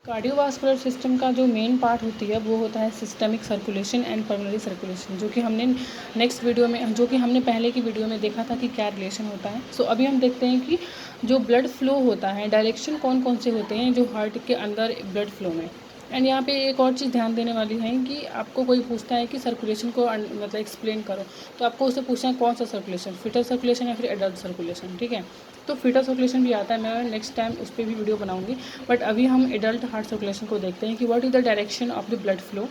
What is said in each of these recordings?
Cardiovascular system का जो main part होती है वो होता है systemic circulation and pulmonary circulation, जो कि हमने नेक्स्ट वीडियो में हमने पहले की वीडियो में देखा था कि क्या रिलेशन होता है। सो अभी हम देखते हैं कि जो ब्लड फ्लो होता है, डायरेक्शन कौन कौन से होते हैं जो हार्ट के अंदर ब्लड फ्लो में। एंड यहाँ पे एक और चीज़ ध्यान देने वाली है कि आपको कोई पूछता है कि सर्कुलेशन को मतलब एक्सप्लेन करो, तो आपको उससे पूछना है कौन सा सर्कुलेशन, फिटर सर्कुलेशन या फिर एडल्ट सर्कुलेशन। ठीक है, तो फिटर सर्कुलेशन भी आता है, मैं नेक्स्ट टाइम उस पर भी वीडियो बनाऊंगी। बट अभी हम एडल्ट हार्ट सर्कुलेशन को देखते हैं कि what is the direction of the blood flow.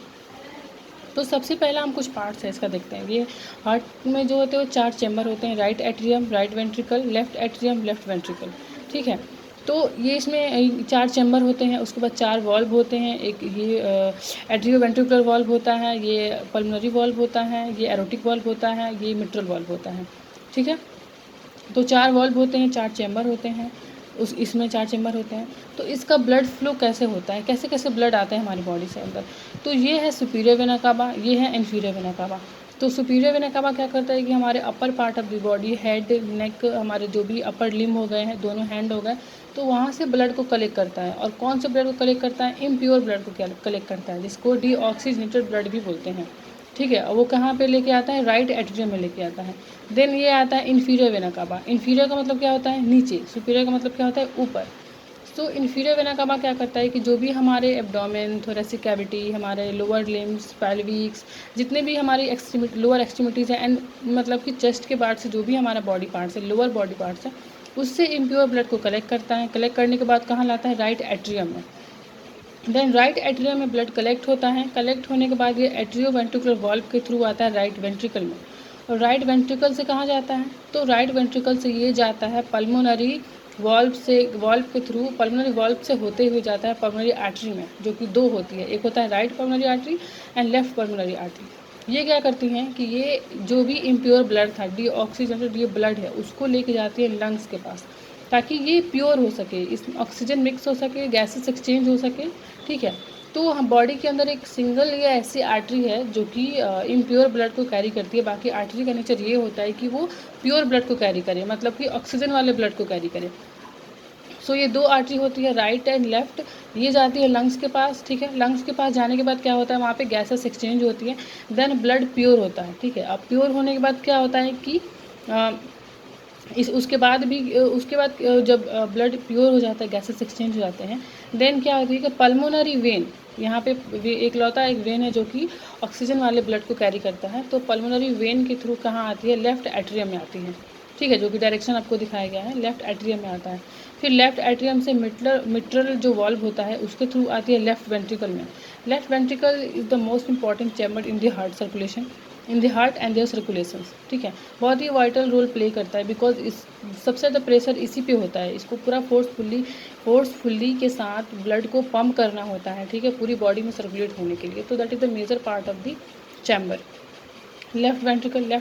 तो सबसे पहला हम कुछ पार्ट्स है इसका देखते हैं। ये हार्ट में जो होते हैं वो 4 चैम्बर होते हैं, right atrium, right ventricle, left atrium, left ventricle. ठीक है, तो ये इसमें 4 चैम्बर होते हैं, उसके बाद 4 वॉल्व होते हैं। एक ये एट्रियो वेंट्रिकुलर वॉल्व होता है, ये पल्मोनरी वॉल्व होता है, ये एरोटिक वॉल्व होता है, ये मिट्रल वॉल्व होता है। ठीक है, तो 4 वॉल्व होते हैं, 4 चैम्बर होते हैं, इसमें 4 चैम्बर होते हैं। तो इसका ब्लड फ्लो कैसे होता है, कैसे कैसे ब्लड आता है हमारी बॉडी से अंदर। तो ये है सुपीरियर वेना कावा, ये है इन्फीरियर वेना कावा। तो सुपीरियर वेना कावा क्या करता है कि हमारे upper part of the body, head, neck, हमारे जो भी अपर लिम हो गए हैं, दोनों हैंड हो गए, तो वहाँ से ब्लड को कलेक्ट करता है। और कौन से ब्लड को कलेक्ट करता है? इम्प्योर ब्लड को कलेक्ट करता है, जिसको डीऑक्सीजनेटेड ब्लड भी बोलते हैं। ठीक है, वो कहाँ पे लेके आता है? राइट एट्रियम में लेके आता है। देन ये आता है इन्फीरियर वेना कावा। इन्फीरियर का मतलब क्या होता है? नीचे। सुपीरियर का मतलब क्या होता है? ऊपर। तो इन्फीरियर वेना कावा क्या करता है कि जो भी हमारे एब्डोमेन, थोरेसिक कैविटी, हमारे लोअर लिम्स, पैल्विक्स, जितने भी हमारी लोअर एक्सट्रीमिटीज़ हैं, एंड मतलब कि चेस्ट के बाद से जो भी हमारा बॉडी पार्ट्स है, लोअर बॉडी पार्ट्स है, उससे इम्प्योर ब्लड को कलेक्ट करता है। कलेक्ट करने के बाद कहाँ लाता है? राइट एट्रियम में। देन राइट एट्रियम में ब्लड कलेक्ट होता है। कलेक्ट होने के बाद ये एट्रियो वेंट्रिकुलर वॉल्व के थ्रू आता है राइट वेंट्रिकल में। और राइट वेंट्रिकल से कहाँ जाता है? तो राइट वेंट्रिकल से ये जाता है पल्मोनरी वॉल्व के थ्रू, पल्मोनरी वॉल्व से होते हुए जाता है पल्मोनरी आर्टरी में, जो कि 2 होती है। एक होता है right pulmonary artery and left pulmonary artery. ये क्या करती हैं कि ये जो भी इम्प्योर ब्लड था, डीऑक्सीजनेटेड ये ब्लड है, उसको लेके जाती है लंग्स के पास, ताकि ये प्योर हो सके, इसमें ऑक्सीजन मिक्स हो सके, गैसेस एक्सचेंज हो सके। ठीक है, तो हम बॉडी के अंदर एक सिंगल या ऐसी आर्टरी है जो कि इम्प्योर ब्लड को कैरी करती है। बाकी आर्टरी का नेचर ये होता है कि वो प्योर ब्लड को कैरी करे, मतलब कि ऑक्सीजन वाले ब्लड को कैरी करे। सो ये 2 आर्टरी होती है, राइट एंड लेफ्ट। ये जाती है लंग्स के पास। ठीक है, लंग्स के पास जाने के बाद क्या होता है? वहाँ पे गैसेस एक्सचेंज होती है, देन ब्लड प्योर होता है। ठीक है, अब प्योर होने के बाद क्या होता है कि उसके बाद जब ब्लड प्योर हो जाता है, गैसेस एक्सचेंज हो जाते हैं, देन क्या होती है कि पल्मोनरी वेन, यहाँ पे एक वेन है जो कि ऑक्सीजन वाले ब्लड को कैरी करता है। तो पल्मोनरी वेन के थ्रू कहाँ आती है? लेफ्ट एट्रियम में आती है। ठीक है, जो कि डायरेक्शन आपको दिखाया गया है, लेफ्ट एट्रियम में आता है। फिर लेफ्ट एट्रियम से मिट्रल जो वॉल्व होता है उसके थ्रू आती है लेफ्ट वेंट्रिकल में। Left ventricle is the most important chamber in the heart circulation, in the heart and their circulations. ठीक है, बहुत ही वाइटल रोल प्ले करता है, बिकॉज इस सबसे ज़्यादा प्रेशर इसी पे होता है। इसको पूरा फोर्सफुली के साथ ब्लड को पंप करना होता है। ठीक है, पूरी बॉडी में सर्कुलेट होने के लिए। तो that is the major part of the chamber. Left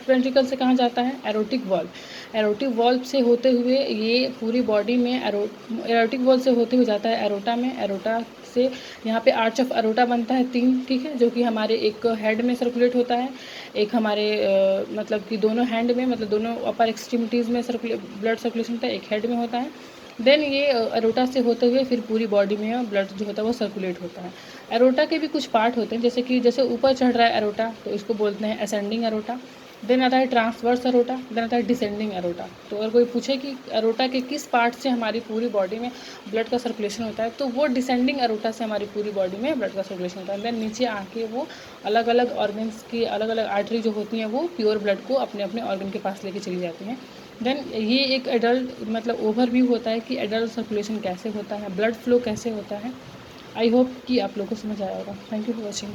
ventricle से कहाँ जाता है? Aortic valve. एरोटिक वॉल्व से होते हुए ये पूरी बॉडी में एरोटिक वॉल्व से होते हुए जाता है एरोटा में। एरोटा से यहाँ पे आर्च ऑफ एरोटा बनता है 3। ठीक है, जो कि हमारे एक हेड में सर्कुलेट होता है, एक हमारे मतलब कि दोनों हैंड में, मतलब दोनों अपर एक्सट्रीमिटीज़ में ब्लड सर्कुलेशन होता है, एक हेड में होता है। देन ये एरोटा से होते हुए फिर पूरी बॉडी में ब्लड जो होता है वो सर्कुलेट होता है। एरोटा के भी कुछ पार्ट होते हैं, जैसे ऊपर चढ़ रहा है एरोटा तो इसको बोलते हैं असेंडिंग एरोटा। देन आता है ट्रांसवर्स एरोटा, देन आता है डिसेंडिंग एरोटा। तो अगर कोई पूछे कि एरोटा के किस पार्ट से हमारी पूरी बॉडी में ब्लड का सर्कुलेशन होता है, तो वो डिसेंडिंग एरोटा से हमारी पूरी बॉडी में ब्लड का सर्कुलेशन होता है। देन नीचे आके वो अलग अलग ऑर्गन्स की अलग अलग आर्टरी जो होती हैं वो प्योर ब्लड को अपने अपने ऑर्गन के पास लेके चली जाती हैं। देन ये एक एडल्ट मतलब ओवरव्यू होता है कि एडल्ट सर्कुलेशन कैसे होता है, ब्लड फ्लो कैसे होता है। आई होप कि आप लोगों को समझ आया होगा। Thank you for watching.